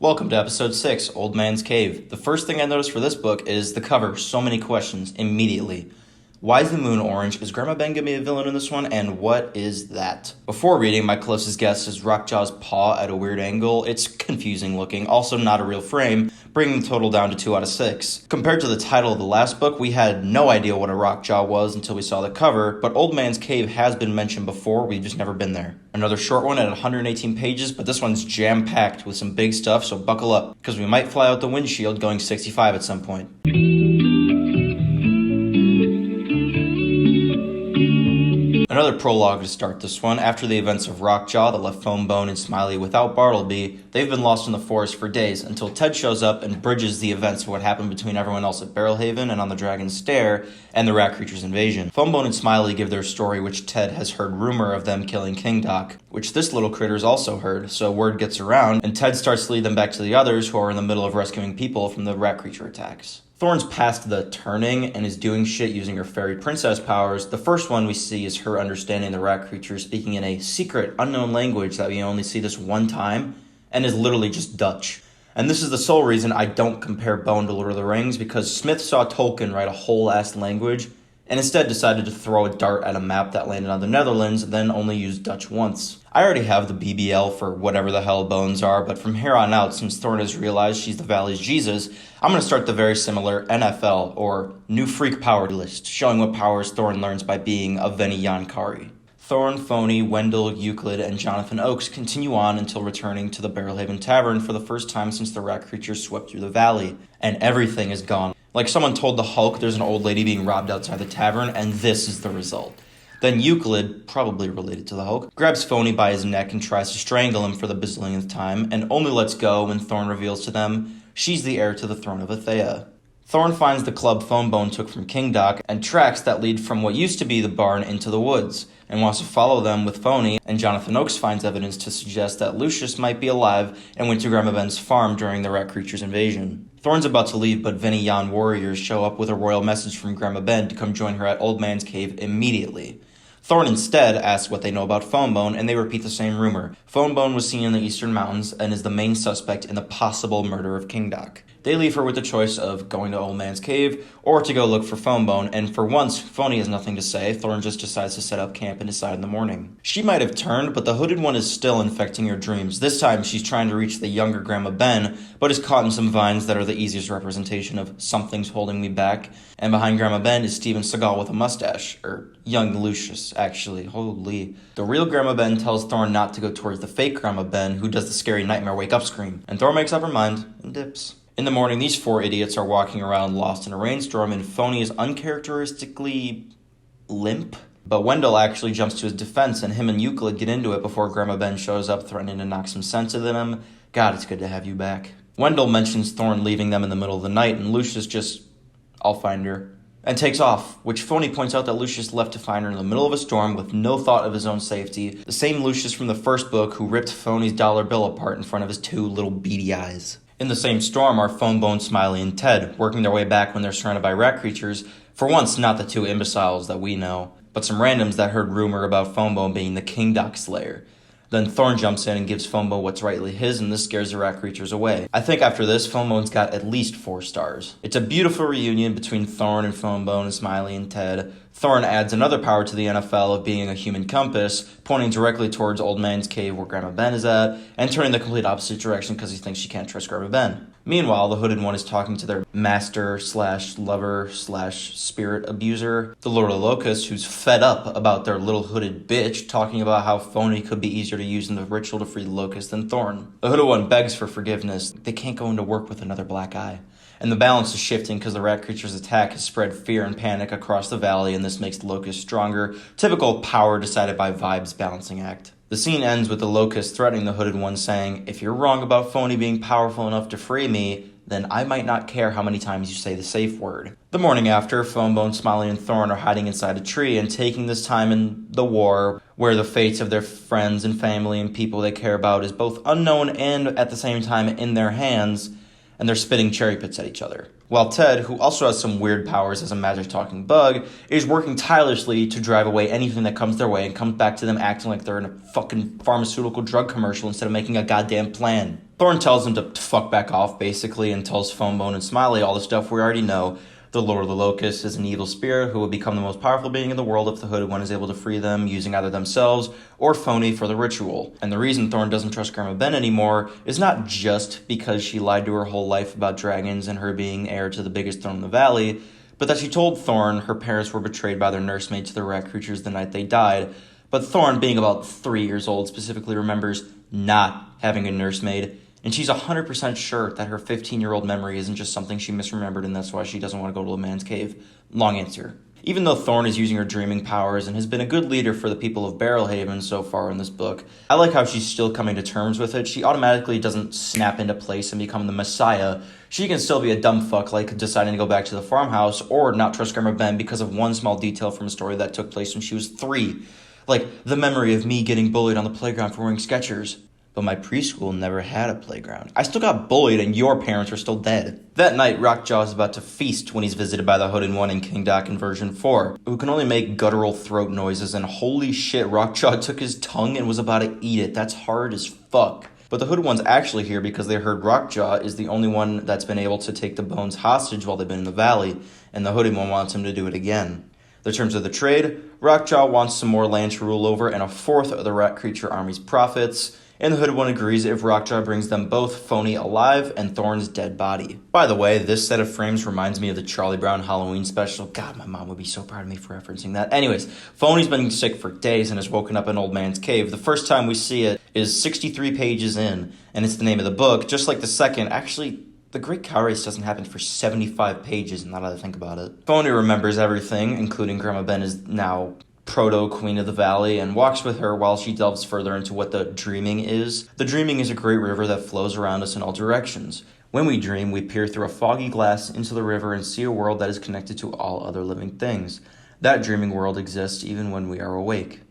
Welcome to episode 6, Old Man's Cave. The first thing I noticed for this book is the cover. So many questions immediately. Why is the moon orange? Is Grandma Ben gonna be a villain in this one? And what is that? Before reading, my closest guess is Rockjaw's paw at a weird angle. It's confusing looking, also not a real frame, bringing the total down to 2 out of 6. Compared to the title of the last book, we had no idea what a Rockjaw was until we saw the cover, but Old Man's Cave has been mentioned before, we've just never been there. Another short one at 118 pages, but this one's jam-packed with some big stuff, so buckle up, because we might fly out the windshield going 65 at some point. Another prologue to start this one. After the events of Rockjaw that left Foambone and Smiley without Bartleby, they've been lost in the forest for days until Ted shows up and bridges the events of what happened between everyone else at Barrelhaven and on the Dragon's Stair and the Rat Creature's invasion. Foambone and Smiley give their story, which Ted has heard rumor of them killing King Doc, which this little critter's also heard, so word gets around, and Ted starts to lead them back to the others who are in the middle of rescuing people from the Rat Creature attacks. Thorne's past the turning and is doing shit using her fairy princess powers. The first one we see is her understanding the rat creature speaking in a secret, unknown language that we only see this one time, and is literally just Dutch. And this is the sole reason I don't compare Bone to Lord of the Rings, because Smith saw Tolkien write a whole-ass language, and instead decided to throw a dart at a map that landed on the Netherlands, then only used Dutch once. I already have the BBL for whatever the hell bones are, but from here on out, since Thorne has realized she's the Valley's Jesus, I'm going to start the very similar NFL, or New Freak Power list, showing what powers Thorne learns by being a Veni Yankari. Thorne, Phony, Wendell, Euclid, and Jonathan Oakes continue on until returning to the Barrelhaven Tavern for the first time since the rat creature swept through the valley, and everything is gone. Like someone told the Hulk there's an old lady being robbed outside the tavern, and this is the result. Then Euclid, probably related to the Hulk, grabs Phony by his neck and tries to strangle him for the bazillionth time, and only lets go when Thorne reveals to them she's the heir to the throne of Athea. Thorne finds the club Foambone took from King Doc and tracks that lead from what used to be the barn into the woods, and wants to follow them with Phony, and Jonathan Oakes finds evidence to suggest that Lucius might be alive and went to Grandma Ben's farm during the rat creature's invasion. Thorne's about to leave, but Veni Yan warriors show up with a royal message from Grandma Ben to come join her at Old Man's Cave immediately. Thorne instead asks what they know about Foambone, and they repeat the same rumor. Foambone was seen in the Eastern Mountains and is the main suspect in the possible murder of King Doc. They leave her with the choice of going to Old Man's Cave or to go look for Foambone, and for once, Phony has nothing to say. Thorne just decides to set up camp and decide in the morning. She might have turned, but the hooded one is still infecting her dreams. This time, she's trying to reach the younger Grandma Ben, but is caught in some vines that are the easiest representation of something's holding me back. And behind Grandma Ben is Steven Seagal with a mustache, or young Lucius, actually. Holy. The real Grandma Ben tells Thorne not to go towards the fake Grandma Ben, who does the scary nightmare wake-up scream. And Thorne makes up her mind and dips. In the morning, these 4 idiots are walking around lost in a rainstorm, and Phony is uncharacteristically limp. But Wendell actually jumps to his defense, and him and Euclid get into it before Grandma Ben shows up, threatening to knock some sense into them. God, it's good to have you back. Wendell mentions Thorne leaving them in the middle of the night, and Lucius just, I'll find her, and takes off, which Phony points out that Lucius left to find her in the middle of a storm with no thought of his own safety. The same Lucius from the first book who ripped Phony's dollar bill apart in front of his 2 little beady eyes. In the same storm are Foambone, Smiley, and Ted, working their way back when they're surrounded by rat creatures. For once, not the 2 imbeciles that we know, but some randoms that heard rumor about Foambone being the King Doc Slayer. Then Thorne jumps in and gives Foambone what's rightly his, and this scares the rat creatures away. I think after this, Foambone's got at least 4 stars. It's a beautiful reunion between Thorne and Foambone and Smiley and Ted. Thorne adds another power to the NFL of being a human compass, pointing directly towards Old Man's Cave where Grandma Ben is at, and turning the complete opposite direction because he thinks she can't trust Grandma Ben. Meanwhile, the hooded one is talking to their master/lover/spirit abuser, the Lord of Locusts, who's fed up about their little hooded bitch, talking about how Phony could be easier to use in the ritual to free the Locust than Thorne. The hooded one begs for forgiveness. They can't go into work with another black eye. And the balance is shifting because the rat creature's attack has spread fear and panic across the valley, and this makes the Locust stronger. Typical power decided by vibes balancing act. The scene ends with the Locust threatening the hooded one, saying, "If you're wrong about Phony being powerful enough to free me, then I might not care how many times you say the safe word." The morning after, Foambone, Smiley, and Thorne are hiding inside a tree and taking this time in the war, where the fates of their friends and family and people they care about is both unknown and at the same time in their hands, and they're spitting cherry pits at each other. While Ted, who also has some weird powers as a magic talking bug, is working tirelessly to drive away anything that comes their way and comes back to them acting like they're in a fucking pharmaceutical drug commercial instead of making a goddamn plan. Thorn tells him to fuck back off, basically, and tells Foambone and Smiley all the stuff we already know. The Lord of the Locusts is an evil spirit who will become the most powerful being in the world if the Hooded One is able to free them using either themselves or Phony for the ritual. And the reason Thorn doesn't trust Grandma Ben anymore is not just because she lied to her whole life about dragons and her being heir to the biggest throne in the valley, but that she told Thorn her parents were betrayed by their nursemaid to the rat creatures the night they died. But Thorn, being about 3 years old, specifically remembers not having a nursemaid, and she's 100% sure that her 15-year-old memory isn't just something she misremembered and that's why she doesn't want to go to a man's cave. Long answer. Even though Thorn is using her dreaming powers and has been a good leader for the people of Barrelhaven so far in this book, I like how she's still coming to terms with it. She automatically doesn't snap into place and become the messiah. She can still be a dumb fuck, like deciding to go back to the farmhouse or not trust Grandma Ben because of one small detail from a story that took place when she was 3. Like the memory of me getting bullied on the playground for wearing Skechers. But my preschool never had a playground. I still got bullied and your parents are still dead. That night, Rockjaw is about to feast when he's visited by the Hooded One in King Doc in version 4, who can only make guttural throat noises, and holy shit, Rockjaw took his tongue and was about to eat it. That's hard as fuck. But the Hooded One's actually here because they heard Rockjaw is the only one that's been able to take the bones hostage while they've been in the valley, and the Hooded One wants him to do it again. The terms of the trade, Rockjaw wants some more land to rule over and a fourth of the rat creature army's profits, and the Hooded One agrees if Rockjaw brings them both Phony alive and Thorn's dead body. By the way, this set of frames reminds me of the Charlie Brown Halloween special. God, my mom would be so proud of me for referencing that. Anyways, Phony's been sick for days and has woken up in Old Man's Cave. The first time we see it is 63 pages in, and it's the name of the book, just like the second. Actually, the Great Cow Race doesn't happen for 75 pages, now that I think about it. Phony remembers everything, including Grandma Ben is now proto-queen of the valley, and walks with her while she delves further into what the dreaming is. The dreaming is a great river that flows around us in all directions. When we dream, we peer through a foggy glass into the river and see a world that is connected to all other living things. That dreaming world exists even when we are awake.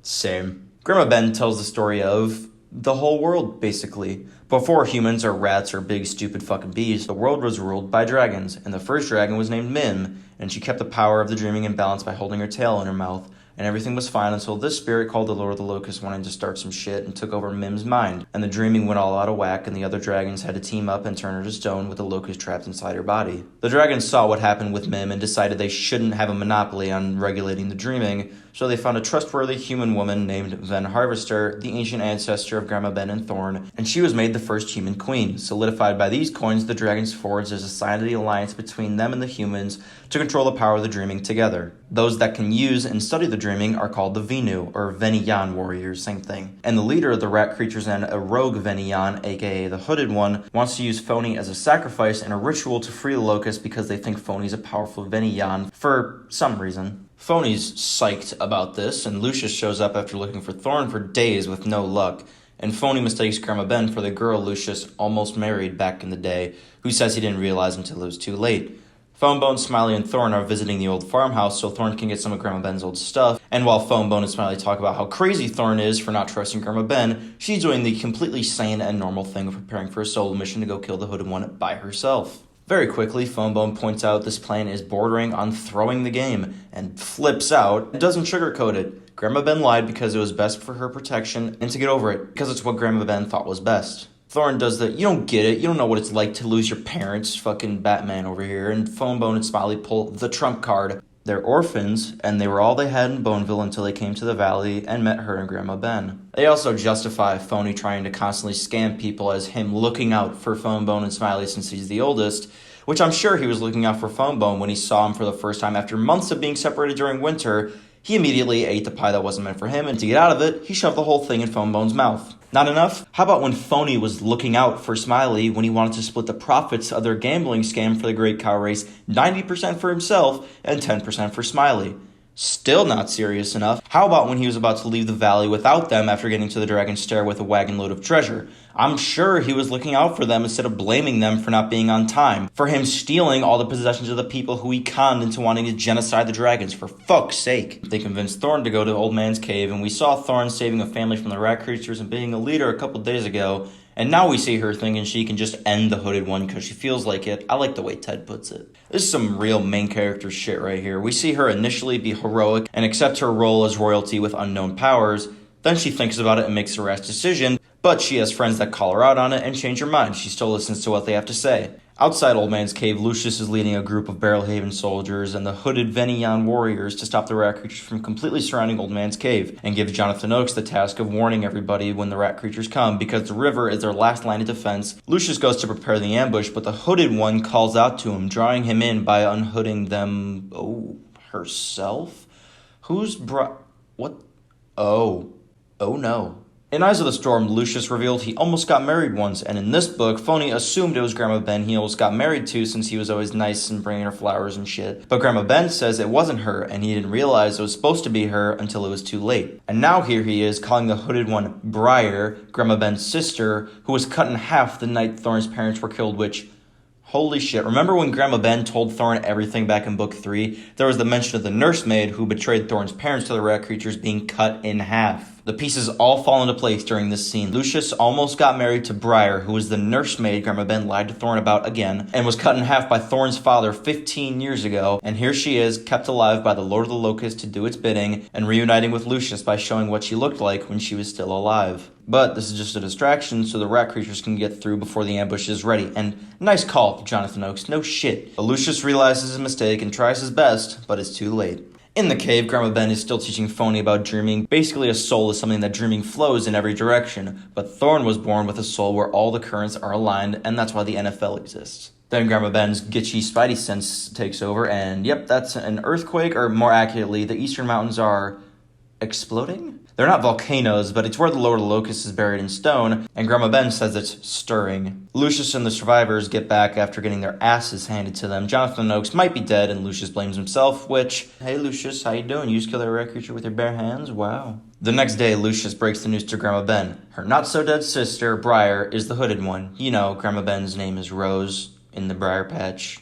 Same. Grandma Ben tells the story of the whole world, basically. Before humans or rats or big stupid fucking bees, the world was ruled by dragons, and the first dragon was named Mim, and she kept the power of the dreaming in balance by holding her tail in her mouth, and everything was fine until this spirit called the Lord of the Locusts wanted to start some shit and took over Mim's mind, and the dreaming went all out of whack, and the other dragons had to team up and turn her to stone with the locust trapped inside her body. The dragons saw what happened with Mim and decided they shouldn't have a monopoly on regulating the dreaming, so they found a trustworthy human woman named Ven Harvester, the ancient ancestor of Grandma Ben and Thorn, and she was made the first human queen. Solidified by these coins, the dragons forged as a sign of the alliance between them and the humans to control the power of the dreaming together. Those that can use and study the dreaming are called the Venu, or Veniyan warriors, same thing. And the leader of the rat creatures and a rogue Veniyan, aka the Hooded One, wants to use Phony as a sacrifice and a ritual to free the locust because they think Phony's a powerful Veniyan for some reason. Phony's psyched about this, and Lucius shows up after looking for Thorn for days with no luck, and Phony mistakes Grandma Ben for the girl Lucius almost married back in the day, who says he didn't realize until it was too late. Foambone, Smiley, and Thorn are visiting the old farmhouse so Thorn can get some of Grandma Ben's old stuff, and while Foambone and Smiley talk about how crazy Thorn is for not trusting Grandma Ben, she's doing the completely sane and normal thing of preparing for a solo mission to go kill the Hooded One by herself. Very quickly, Foambone points out this plan is bordering on throwing the game, and flips out and doesn't sugarcoat it. Grandma Ben lied because it was best for her protection and to get over it, because it's what Grandma Ben thought was best. Thorn does the, you don't get it, you don't know what it's like to lose your parents, fucking Batman over here, and Foambone and Smiley pull the trump card. They're orphans, and they were all they had in Boneville until they came to the valley and met her and Grandma Ben. They also justify Phony trying to constantly scam people as him looking out for Foambone and Smiley since he's the oldest, which I'm sure he was looking out for Foambone when he saw him for the first time after months of being separated during winter. He immediately ate the pie that wasn't meant for him, and to get out of it, he shoved the whole thing in Foambone's mouth. Not enough? How about when Phony was looking out for Smiley when he wanted to split the profits of their gambling scam for the Great Cow Race, 90% for himself and 10% for Smiley? Still not serious enough. How about when he was about to leave the valley without them after getting to the Dragon's Stair with a wagon load of treasure? I'm sure he was looking out for them instead of blaming them for not being on time, for him stealing all the possessions of the people who he conned into wanting to genocide the dragons, for fuck's sake. They convinced Thorn to go to Old Man's Cave, and we saw Thorn saving a family from the rat creatures and being a leader a couple days ago, and now we see her thinking she can just end the Hooded One because she feels like it. I like the way Ted puts it. This is some real main character shit right here. We see her initially be heroic and accept her role as royalty with unknown powers. Then she thinks about it and makes a rash decision, But she has friends that call her out on it and change her mind. She still listens to what they have to say. Outside Old Man's Cave, Lucius is leading a group of Barrelhaven soldiers and the hooded Venian warriors to stop the rat creatures from completely surrounding Old Man's Cave, and gives Jonathan Oakes the task of warning everybody when the rat creatures come, because the river is their last line of defense. Lucius goes to prepare the ambush, but the hooded one calls out to him, drawing him in by unhooding them... herself? What? Oh no. In Eyes of the Storm, Lucius revealed he almost got married once, and in this book, Phony assumed it was Grandma Ben he almost got married to since he was always nice and bringing her flowers and shit. But Grandma Ben says it wasn't her, and he didn't realize it was supposed to be her until it was too late. And now here he is calling the hooded one Briar, Grandma Ben's sister, who was cut in half the night Thorne's parents were killed, which... holy shit. Remember when Grandma Ben told Thorne everything back in book 3? There was the mention of the nursemaid who betrayed Thorne's parents to the rat creatures being cut in half. The pieces all fall into place during this scene. Lucius almost got married to Briar, who was the nursemaid Grandma Ben lied to Thorne about again, and was cut in half by Thorne's father 15 years ago, and here she is, kept alive by the Lord of the Locusts to do its bidding, and reuniting with Lucius by showing what she looked like when she was still alive. But this is just a distraction so the rat creatures can get through before the ambush is ready, and nice call, Jonathan Oakes, no shit. But Lucius realizes his mistake and tries his best, but it's too late. In the cave, Grandma Ben is still teaching Phony about dreaming. Basically, a soul is something that dreaming flows in every direction, but Thorne was born with a soul where all the currents are aligned, and that's why the NFL exists. Then Grandma Ben's gitchy spidey sense takes over, and yep, that's an earthquake, or more accurately, the Eastern Mountains are exploding? They're not volcanoes, but it's where the Lord of the Locusts is buried in stone, and Grandma Ben says it's stirring. Lucius and the survivors get back after getting their asses handed to them. Jonathan Oakes might be dead, and Lucius blames himself, which, hey Lucius, how you doing? You just killed that rat creature with your bare hands? Wow. The next day, Lucius breaks the news to Grandma Ben. Her not-so-dead sister, Briar, is the hooded one. You know, Grandma Ben's name is Rose in the Briar Patch.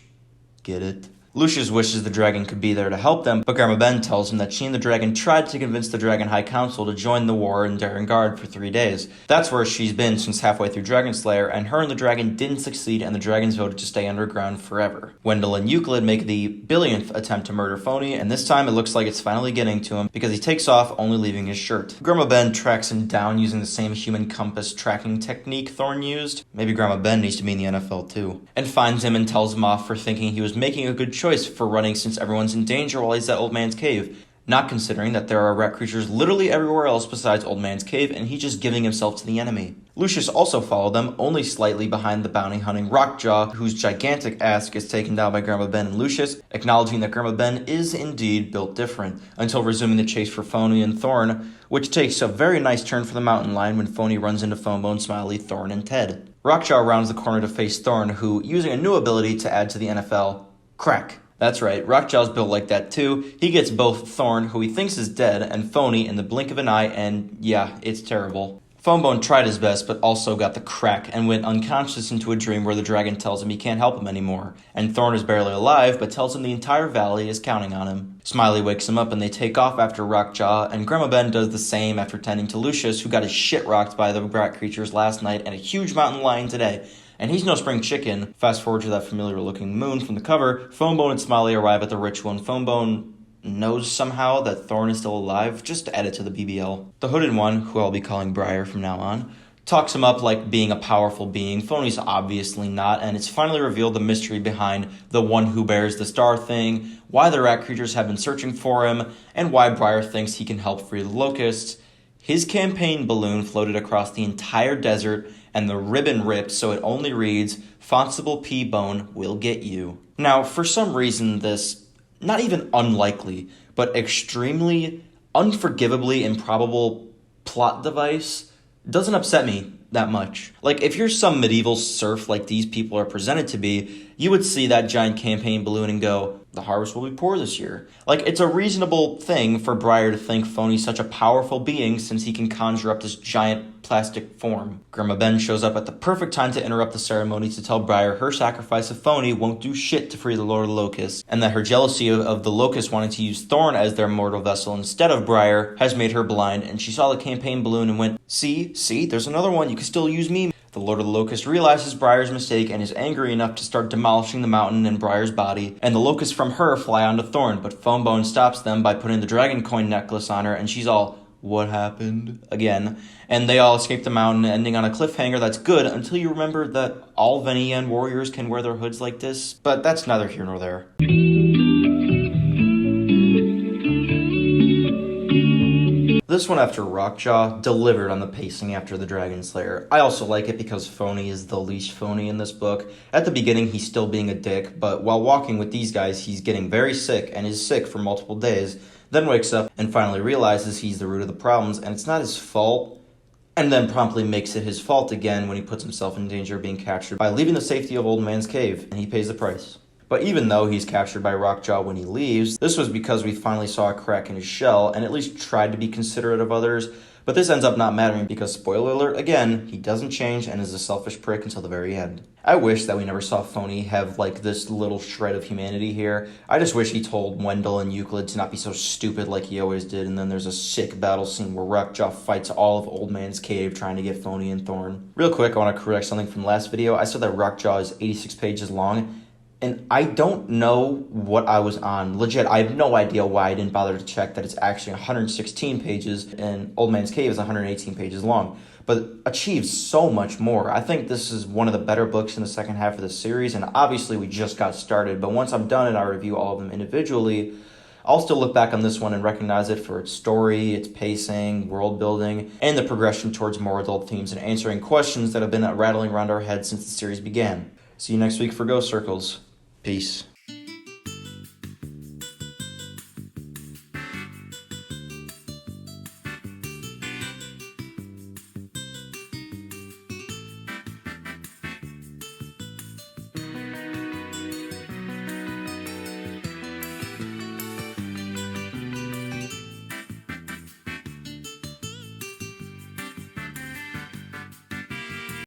Get it? Lucius wishes the dragon could be there to help them, but Grandma Ben tells him that she and the dragon tried to convince the Dragon High Council to join the war in Darren Guard for 3 days. That's where she's been since halfway through Dragon Slayer, and her and the dragon didn't succeed, and the dragons voted to stay underground forever. Wendell and Euclid make the billionth attempt to murder Phony, and this time it looks like it's finally getting to him because he takes off, only leaving his shirt. Grandma Ben tracks him down using the same human compass tracking technique Thorne used. Maybe Grandma Ben needs to be in the NFL too. And finds him and tells him off for thinking he was making a good choice for running since everyone's in danger while he's at Old Man's Cave, not considering that there are rat creatures literally everywhere else besides Old Man's Cave, and he's just giving himself to the enemy. Lucius also followed them, only slightly behind the bounty-hunting Rockjaw, whose gigantic ass gets taken down by Grandma Ben and Lucius, acknowledging that Grandma Ben is indeed built different, until resuming the chase for Phony and Thorne, which takes a very nice turn for the mountain lion when Phony runs into Phonebone, Smiley, Thorne, and Ted. Rockjaw rounds the corner to face Thorne, who, using a new ability to add to the NFL, Crack. That's right, Rockjaw's built like that too. He gets both Thorne, who he thinks is dead, and Phony in the blink of an eye, and yeah, it's terrible. Phonebone tried his best, but also got the crack, and went unconscious into a dream where the dragon tells him he can't help him anymore. And Thorne is barely alive, but tells him the entire valley is counting on him. Smiley wakes him up, and they take off after Rockjaw, and Grandma Ben does the same after tending to Lucius, who got his shit rocked by the rat creatures last night, and a huge mountain lion today. And he's no spring chicken. Fast forward to that familiar-looking moon from the cover. Phonebone and Smiley arrive at the ritual, and Phonebone knows somehow that Thorne is still alive. Just add it to the BBL. The hooded one, who I'll be calling Briar from now on, talks him up like being a powerful being. Phony's obviously not, and it's finally revealed the mystery behind the one who bears the star thing, why the rat creatures have been searching for him, and why Briar thinks he can help free the locusts. His campaign balloon floated across the entire desert, and the ribbon ripped so it only reads, Fonstable P. Bone will get you. Now, for some reason, this, not even unlikely, but extremely, unforgivably improbable plot device doesn't upset me that much. Like, if you're some medieval serf like these people are presented to be, you would see that giant campaign balloon and go, the harvest will be poor this year. Like, it's a reasonable thing for Briar to think Phony's such a powerful being since he can conjure up this giant plastic form. Grandma Ben shows up at the perfect time to interrupt the ceremony to tell Briar her sacrifice of Phony won't do shit to free the Lord of the Locusts, and that her jealousy of the Locusts wanting to use Thorne as their mortal vessel instead of Briar has made her blind, and she saw the campaign balloon and went, see, there's another one, you can still use me. The Lord of the Locusts realizes Briar's mistake and is angry enough to start demolishing the mountain and Briar's body, and the locusts from her fly onto Thorne, but Phonebone stops them by putting the dragon coin necklace on her, and she's all, what happened again, and they all escape the mountain, ending on a cliffhanger that's good until you remember that all Venian warriors can wear their hoods like this, but that's neither here nor there. This one after Rockjaw delivered on the pacing after the Dragon Slayer. I also like it because Phony is the least phony in this book. At the beginning, he's still being a dick, but while walking with these guys, he's getting very sick and is sick for multiple days, then wakes up and finally realizes he's the root of the problems and it's not his fault, and then promptly makes it his fault again when he puts himself in danger of being captured by leaving the safety of Old Man's Cave, and he pays the price. But even though he's captured by Rockjaw when he leaves, this was because we finally saw a crack in his shell and at least tried to be considerate of others, but this ends up not mattering because, spoiler alert again, he doesn't change and is a selfish prick until the very end. I wish that we never saw Phony have like this little shred of humanity here. I just wish he told Wendell and Euclid to not be so stupid like he always did, and then there's a sick battle scene where Rockjaw fights all of Old Man's Cave trying to get Phony and Thorn. Real quick, I want to correct something from last video. I said that Rockjaw is 86 pages long. And I don't know what I was on. Legit, I have no idea why I didn't bother to check that it's actually 116 pages and Old Man's Cave is 118 pages long. But achieves so much more. I think this is one of the better books in the second half of the series, and obviously we just got started. But once I'm done and I review all of them individually, I'll still look back on this one and recognize it for its story, its pacing, world building, and the progression towards more adult themes and answering questions that have been rattling around our heads since the series began. See you next week for Ghost Circles. Peace.